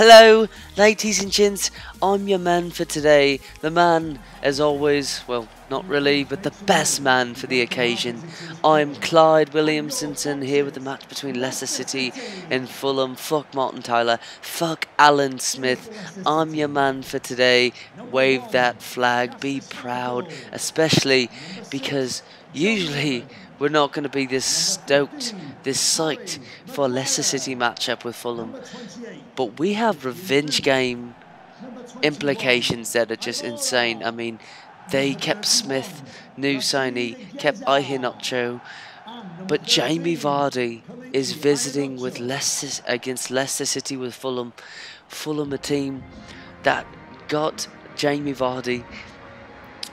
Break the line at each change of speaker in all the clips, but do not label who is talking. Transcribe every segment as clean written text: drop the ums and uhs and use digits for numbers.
Hello, ladies and gents, I'm your man for today. The man, as always, well, not really, but the best man for the occasion. I'm Clyde Williamsonson here with the match between Leicester City and Fulham. Fuck Martin Tyler, fuck Alan Smith. I'm your man for today. Wave that flag, be proud, especially because usually we're not going to be this stoked, this psyched for a Leicester City matchup with Fulham. But we have revenge game implications that are just insane. I mean, they kept Smith, new signee, kept Iheanacho, but Jamie Vardy is visiting with Leicester against Leicester City with Fulham. Fulham, a team that got Jamie Vardy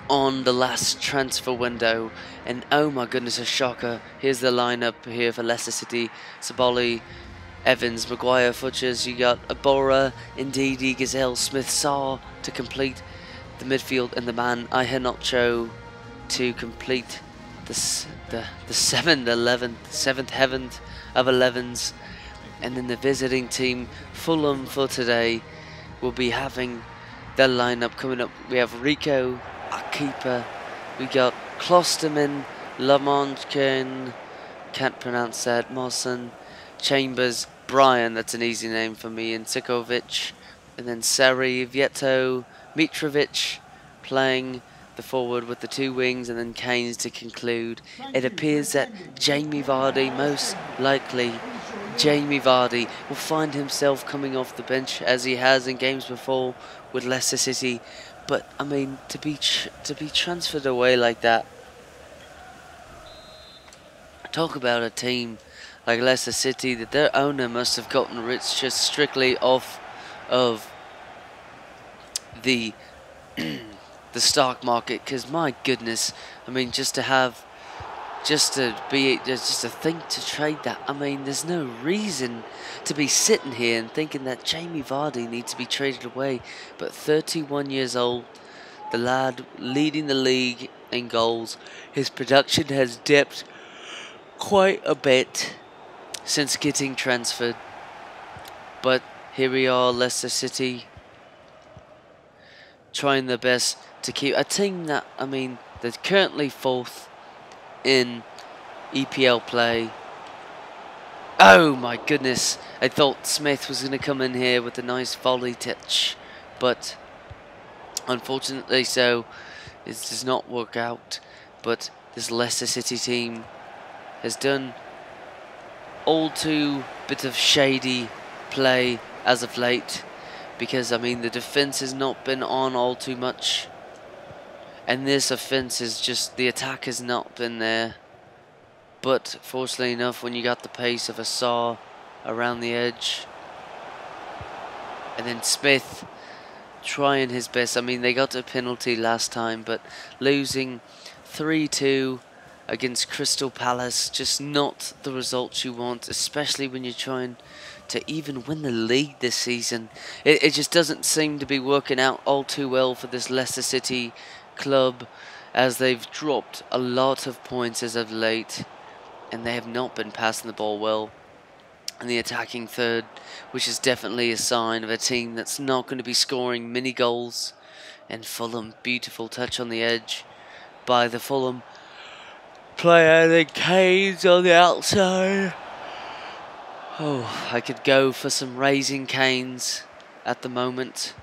on the last transfer window, and oh my goodness, a shocker. Here's the lineup here for Leicester City: Saboli, Evans, Maguire, Futures. You got Abora, Ndidi, Gazelle, Smith, Sarr to complete the midfield, and the man Iheanacho to complete the seventh heaven of 11s. And then the visiting team, Fulham, for today will be having their lineup coming up. We have Rico, our keeper. We got Klosterman, Lamontkern, can't pronounce that, Mawson, Chambers, Brian, that's an easy name for me, and Sikovic, and then Sari, Vieto, Mitrovic playing the forward with the two wings, and then Keynes to conclude. It appears that Jamie Vardy, most likely Jamie Vardy, will find himself coming off the bench as he has in games before with Leicester City. But I mean, to be transferred away like that, talk about a team like Leicester City that their owner must have gotten rich just strictly off of the the stock market. Because my goodness, I mean, just to think to trade that, I mean, there's no reason to be sitting here and thinking that Jamie Vardy needs to be traded away. But 31 years old, the lad leading the league in goals. His production has dipped quite a bit since getting transferred, but here we are, Leicester City, trying their best to keep a team that, I mean, they're currently fourth in EPL play. Oh my goodness, I thought Smith was going to come in here with a nice volley touch, but unfortunately so, it does not work out. But this Leicester City team has done all too bit of shady play as of late, because I mean the defense has not been on all too much, and this offense is just, the attack has not been there. But fortunately enough, when you got the pace of a Sarr around the edge, and then Smith trying his best. I mean, they got a penalty last time, but losing 3-2 against Crystal Palace, just not the results you want, especially when you're trying to even win the league this season. It just doesn't seem to be working out all too well for this Leicester City club, as they've dropped a lot of points as of late, and they have not been passing the ball well in the attacking third, which is definitely a sign of a team that's not going to be scoring many goals. And Fulham, beautiful touch on the edge by the Fulham player, the Keynes on the outside. Oh, I could go for some Raising Canes at the moment.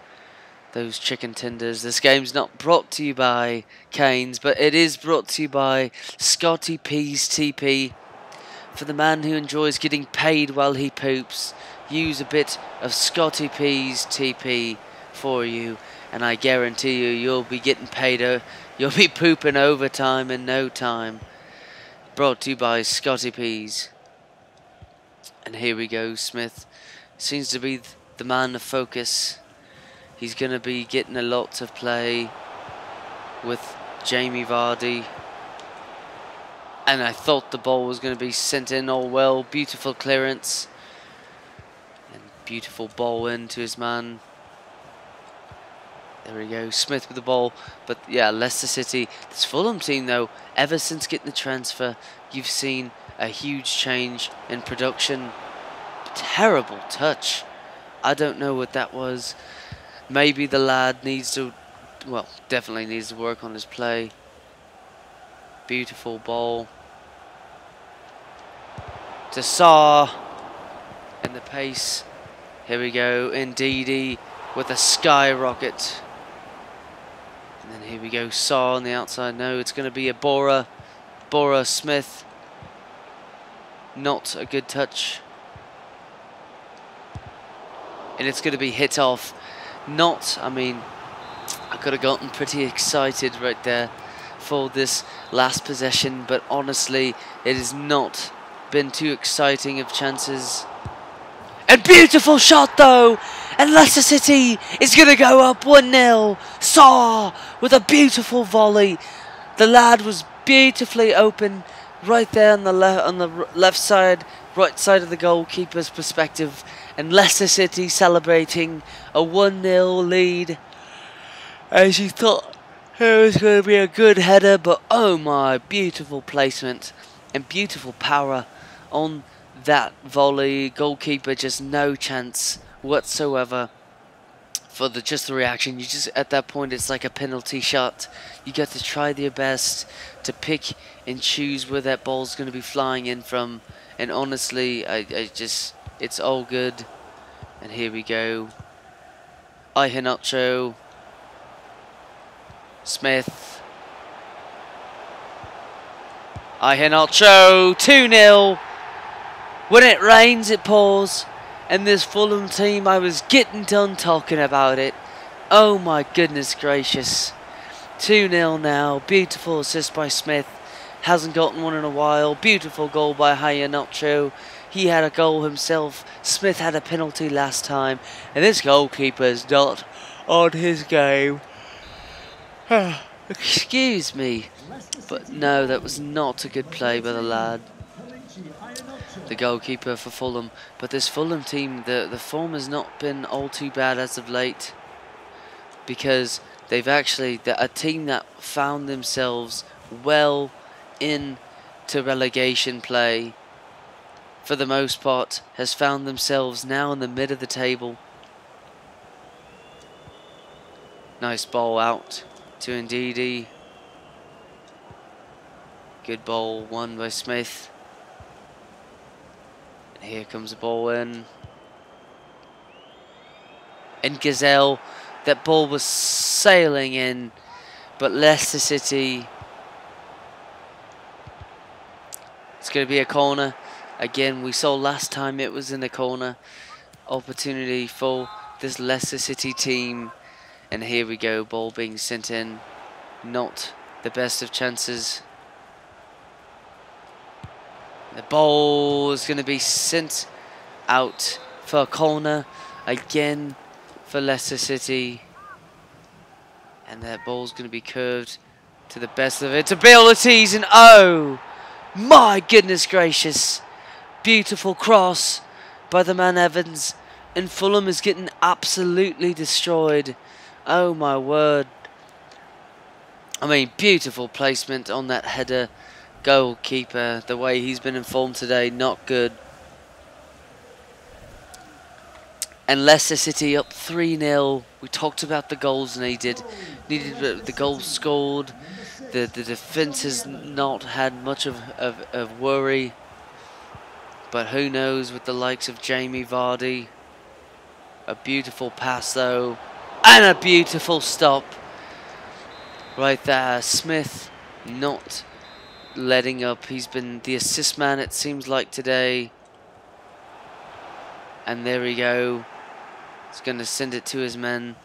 Those chicken tenders. This game's not brought to you by Keynes, but it is brought to you by Scotty P's TP. For the man who enjoys getting paid while he poops, use a bit of Scotty P's TP for you, and I guarantee you'll be getting paid. You'll be pooping overtime in no time. Brought to you by Scotty P's. And here we go. Smith seems to be the man of focus. He's going to be getting a lot of play with Jamie Vardy. And I thought the ball was going to be sent in all well. Beautiful clearance. And beautiful ball into his man. There we go. Smith with the ball. But yeah, Leicester City. This Fulham team though, ever since getting the transfer, you've seen a huge change in production. Terrible touch I don't know what that was. Maybe the lad needs to, well, definitely needs to work on his play. Beautiful ball to Saar, and the pace. Here we go, Ndidi with a skyrocket. And then here we go, Saar on the outside. No, it's going to be a Bora Smith. Not a good touch. And it's going to be hit off. I mean, I could have gotten pretty excited right there for this last possession, but honestly, it has not been too exciting of chances. And beautiful shot though, and Leicester City is going to go up 1-0. Saar with a beautiful volley. The lad was beautifully open right there on the left side, right side of the goalkeeper's perspective, and Leicester City celebrating a 1-0 lead. As you thought it was going to be a good header, but oh my, beautiful placement and beautiful power on that volley. Goalkeeper just no chance whatsoever for just the reaction. You just, at that point, it's like a penalty shot. You got to try your best to pick and choose where that ball's going to be flying in from, and honestly, I just, it's all good. And here we go, Iheanacho, Smith, Iheanacho, 2-0. When it rains, it pours. And this Fulham team, I was getting done talking about it. Oh my goodness gracious. 2-0 now. Beautiful assist by Smith. Hasn't gotten one in a while. Beautiful goal by Iheanacho. He had a goal himself. Smith had a penalty last time. And this goalkeeper is not on his game. Excuse me. But no, that was not a good play by the lad, the goalkeeper for Fulham. But this Fulham team, the form has not been all too bad as of late, because they've actually, a team that found themselves well into relegation play for the most part has found themselves now in the mid of the table. Nice ball out to Ndidi. Good ball won by Smith. And here comes the ball in. And Gazelle, that ball was sailing in, but Leicester City, it's going to be a corner. Again, we saw last time it was in a corner. Opportunity for this Leicester City team. And here we go, ball being sent in. Not the best of chances. The ball is going to be sent out for a corner again for Leicester City. And that ball's going to be curved to the best of its abilities. And oh, my goodness gracious. Beautiful cross by the man Evans. And Fulham is getting absolutely destroyed. Oh my word. I mean, beautiful placement on that header. Goalkeeper, the way he's been informed today, not good. And Leicester City up 3-0. We talked about the goals needed the goals scored. The defence has not had much of worry. But who knows with the likes of Jamie Vardy. A beautiful pass though. And a beautiful stop. Right there. Smith not letting up. He's been the assist man, it seems like, today. And there we go. He's going to send it to his men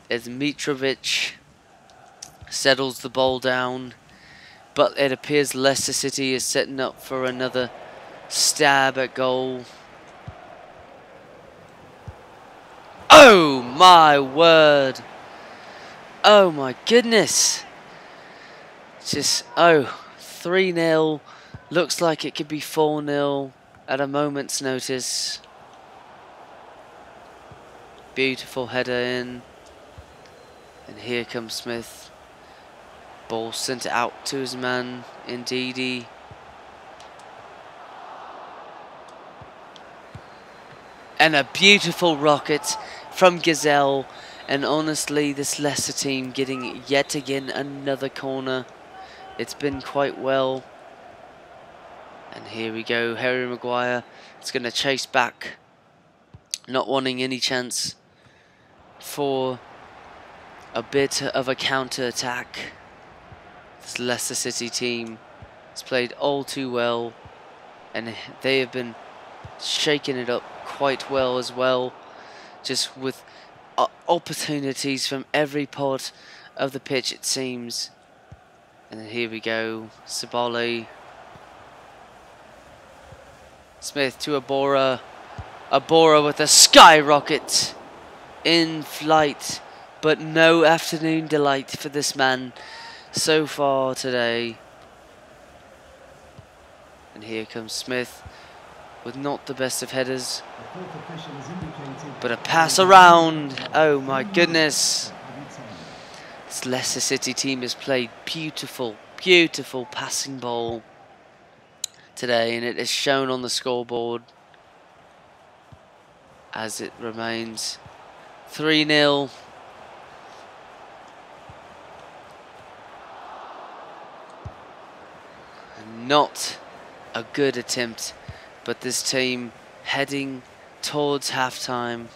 as Mitrovic settles the ball down. But it appears Leicester City is setting up for another stab at goal. Oh my word. Oh my goodness. Just, oh, 3-0. Looks like it could be 4-0 at a moment's notice. Beautiful header in. And here comes Smith. Ball sent out to his man, Ndidi. And a beautiful rocket from Gazelle. And honestly, this Leicester team getting yet again another corner. It's been quite well. And here we go, Harry Maguire is going to chase back, not wanting any chance for a bit of a counter-attack. This Leicester City team has played all too well, and they have been shaking it up quite well as well, just with opportunities from every part of the pitch, it seems. And then here we go, Sabali. Smith to Abora. Abora with a skyrocket in flight, but no afternoon delight for this man so far today. And here comes Smith with not the best of headers, but a pass around. Oh my goodness. This Leicester City team has played beautiful, beautiful passing ball today, and it is shown on the scoreboard as it remains 3-0. Not a good attempt, but this team heading towards halftime.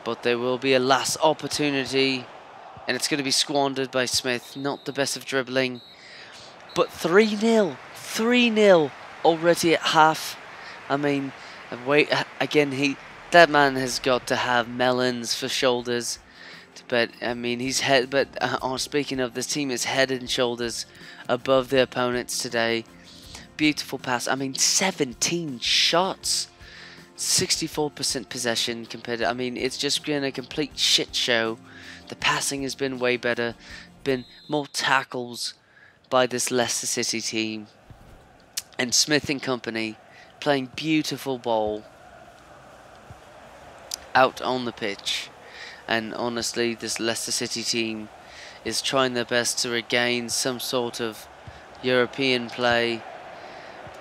But there will be a last opportunity, and it's going to be squandered by Smith. Not the best of dribbling, but 3-0. 3-0 already at half. I mean, wait, again, that man has got to have melons for shoulders. But I mean, speaking of, this team is head and shoulders above their opponents today. Beautiful pass. I mean, 17 shots, 64% possession compared to, I mean, it's just been a complete shit show. The passing has been way better, been more tackles by this Leicester City team, and Smith and company playing beautiful ball out on the pitch. And honestly, this Leicester City team is trying their best to regain some sort of European play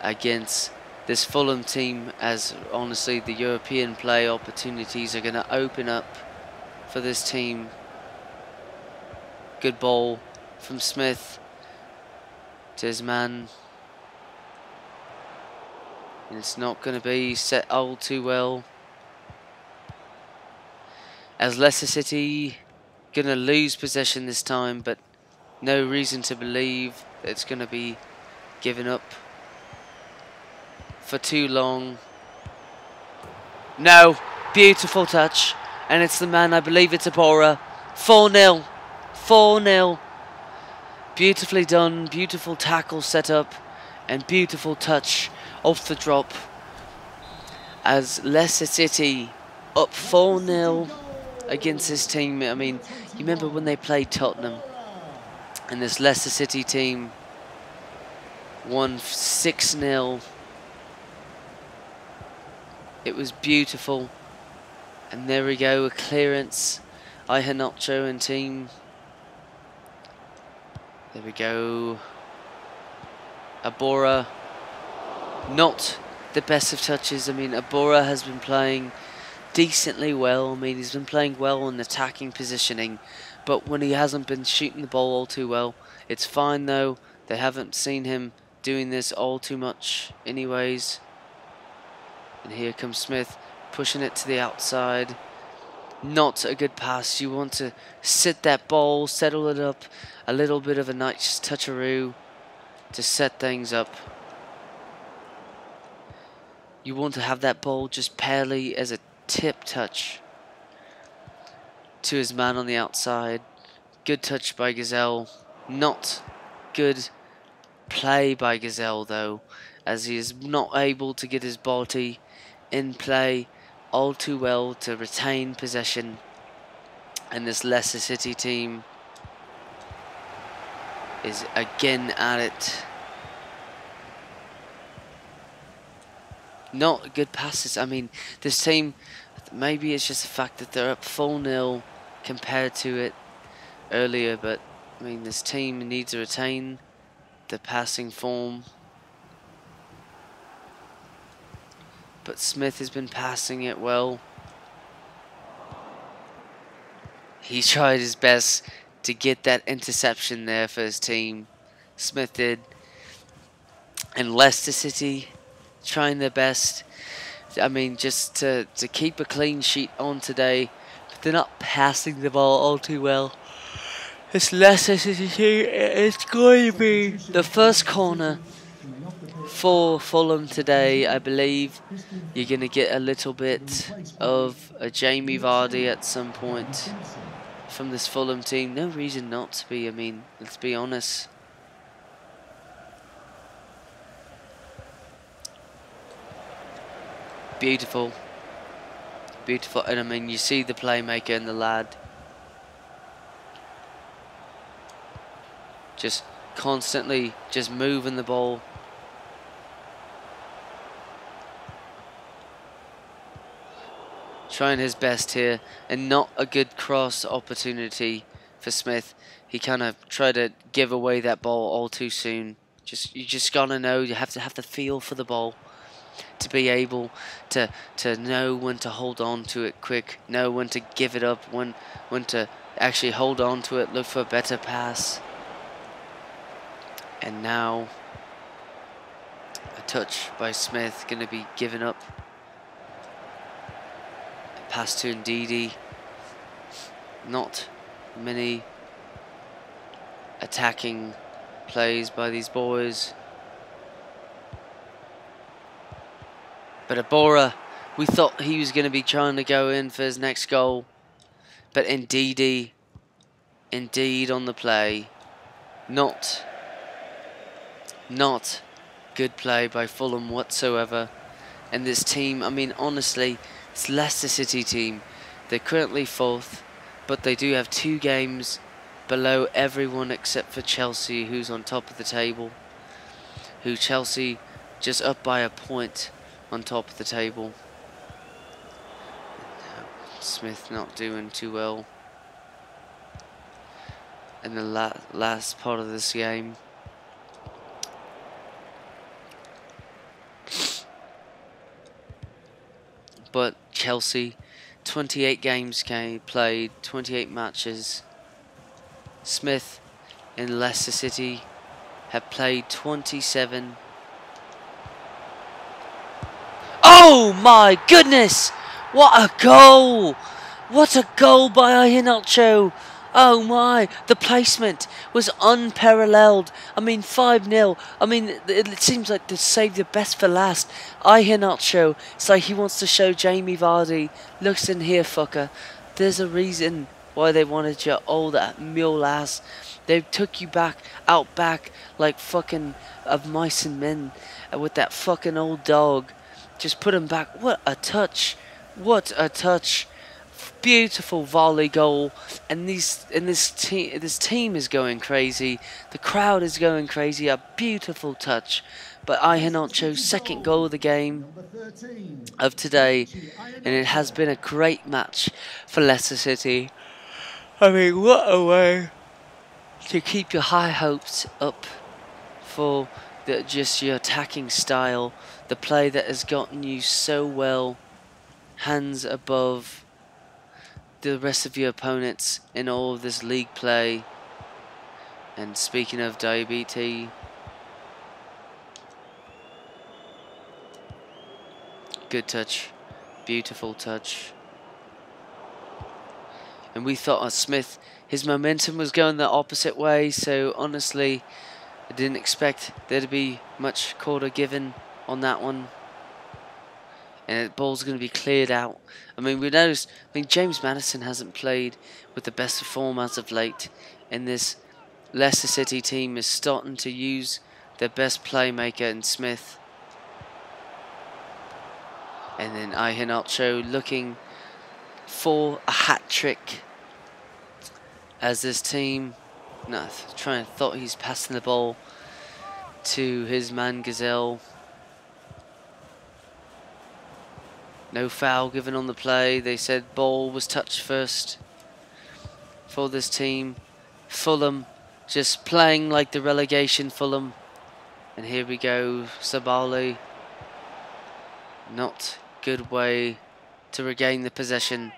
against this Fulham team, as honestly the European play opportunities are going to open up for this team. Good ball from Smith to his man, and it's not going to be set all too well, as Leicester City going to lose possession this time, but no reason to believe that it's going to be given up for too long. No, beautiful touch, and it's the man, I believe it's Abora. 4-0, 4-0. Beautifully done, beautiful tackle set up, and beautiful touch off the drop, as Leicester City up 4-0 against this team. I mean, you remember when they played Tottenham, and this Leicester City team won 6-0. It was beautiful, and there we go, a clearance. Iheanacho and team. There we go. Abora, not the best of touches. I mean, Abora has been playing decently well. I mean, he's been playing well in attacking positioning, but when he hasn't been shooting the ball all too well, it's fine though. They haven't seen him doing this all too much anyways. And here comes Smith, pushing it to the outside. Not a good pass. You want to sit that ball, settle it up, a little bit of a nice toucheroo to set things up. You want to have that ball just barely as a tip touch to his man on the outside. Good touch by Gazelle. Not good play by Gazelle though, as he is not able to get his body in play all too well to retain possession. And this Leicester City team is again at it. Not good passes. I mean, this team, maybe it's just the fact that they're up 4-0 compared to it earlier, but I mean, this team needs to retain the passing form. but Smith has been passing it well. He tried his best to get that interception there for his team. Smith did. And Leicester City trying their best. I mean, just to keep a clean sheet on today. But they're not passing the ball all too well. This Leicester City team, it's going to be the first corner for Fulham today. I believe you're going to get a little bit of a Jamie Vardy at some point from this Fulham team. No reason not to be. I mean, let's be honest. Beautiful. Beautiful. And I mean, you see the playmaker and the lad. Just constantly just moving the ball. Trying his best here. And not a good cross opportunity for Smith. He kind of tried to give away that ball all too soon. You just gotta know, you have to have the feel for the ball to be able to know when to hold on to it quick, know when to give it up, when to actually hold on to it, look for a better pass. And now a touch by Smith going to be given up. A pass to Ndidi. Not many attacking plays by these boys. But Abora, we thought he was going to be trying to go in for his next goal. But Ndidi, indeed on the play. Not good play by Fulham whatsoever. And this team, I mean, honestly, this Leicester City team, they're currently 4th, but they do have 2 games below everyone except for Chelsea, who's on top of the table. Chelsea just up by a point on top of the table. Smith not doing too well in the last part of this game. But Chelsea, 28 games played, 28 matches. Smith in Leicester City have played 27. Oh my goodness! What a goal! What a goal by Iheanacho! Oh my, the placement was unparalleled. I mean, 5-0. I mean, it seems like they saved the best for last. Iheanacho, it's like he wants to show Jamie Vardy, looks in here, fucker. There's a reason why they wanted your old mule ass. They took you out back like fucking of mice and men with that fucking old dog. Just put him back. What a touch. What a touch. Beautiful volley goal. And this team is going crazy. The crowd is going crazy. A beautiful touch. But Iheanacho's second goal of the game of today. And it has been a great match for Leicester City. I mean, what a way to keep your high hopes up for just your attacking style. The play that has gotten you so well, hands above the rest of your opponents in all of this league play. And speaking of diabetes, good touch, beautiful touch. And we thought Smith, his momentum was going the opposite way, so honestly, I didn't expect there to be much quarter given on that one. And the ball's going to be cleared out. I mean, we noticed, James Maddison hasn't played with the best of form as of late. And this Leicester City team is starting to use their best playmaker in Smith. And then Iheanacho looking for a hat-trick. As this team, thought he's passing the ball to his man Gazelle. No foul given on the play. They said ball was touched first for this team. Fulham just playing like the relegation Fulham. And here we go, Sabali. Not good way to regain the possession.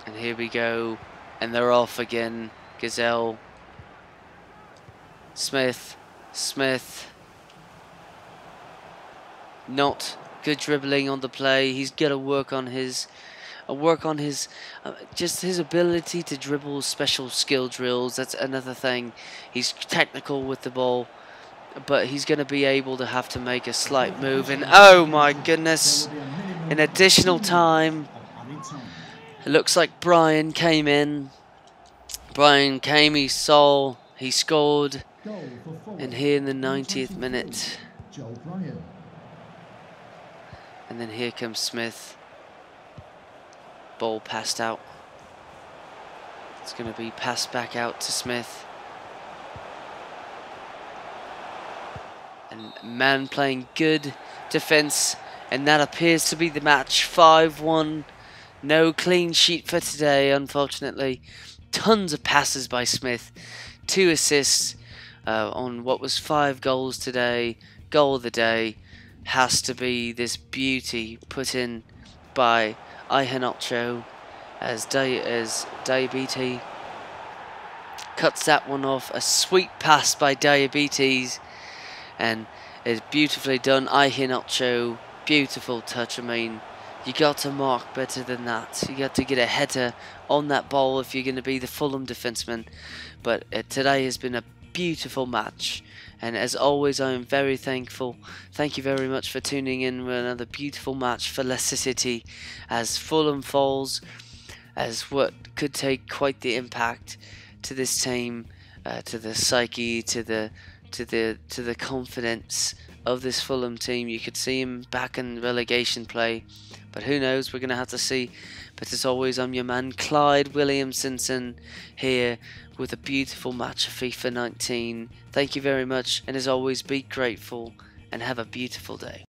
And here we go. And they're off again. Gazelle. Smith. Smith. Not good dribbling on the play. He's got to work on his just his ability to dribble, special skill drills. That's another thing. He's technical with the ball, but he's going to be able to have to make a slight move. And oh my goodness, in additional time, it looks like Brian came in. Brian came, he saw, he scored, and here in the 90th minute. And then here comes Smith. Ball passed out. It's going to be passed back out to Smith. And Man playing good defence, and that appears to be the match. 5-1. No clean sheet for today, unfortunately. Tons of passes by Smith. 2 assists on what was 5 goals today. Goal of the day has to be this beauty put in by Ihanacho as Diabetes cuts that one off. A sweet pass by Diabetes, and it's beautifully done. Ihanacho, beautiful touch. I mean, you got to mark better than that. You got to get a header on that ball if you're going to be the Fulham defenseman. But today has been a beautiful match, and as always I am very thankful. Thank you very much for tuning in with another beautiful match for Leicester City as Fulham falls, as what could take quite the impact to this team, to the psyche, to the confidence of this Fulham team. You could see him back in relegation play, but who knows, we're going to have to see. But as always, I'm your man Clyde Williamsonson here with a beautiful match of FIFA 19. Thank you very much, and as always, be grateful and have a beautiful day.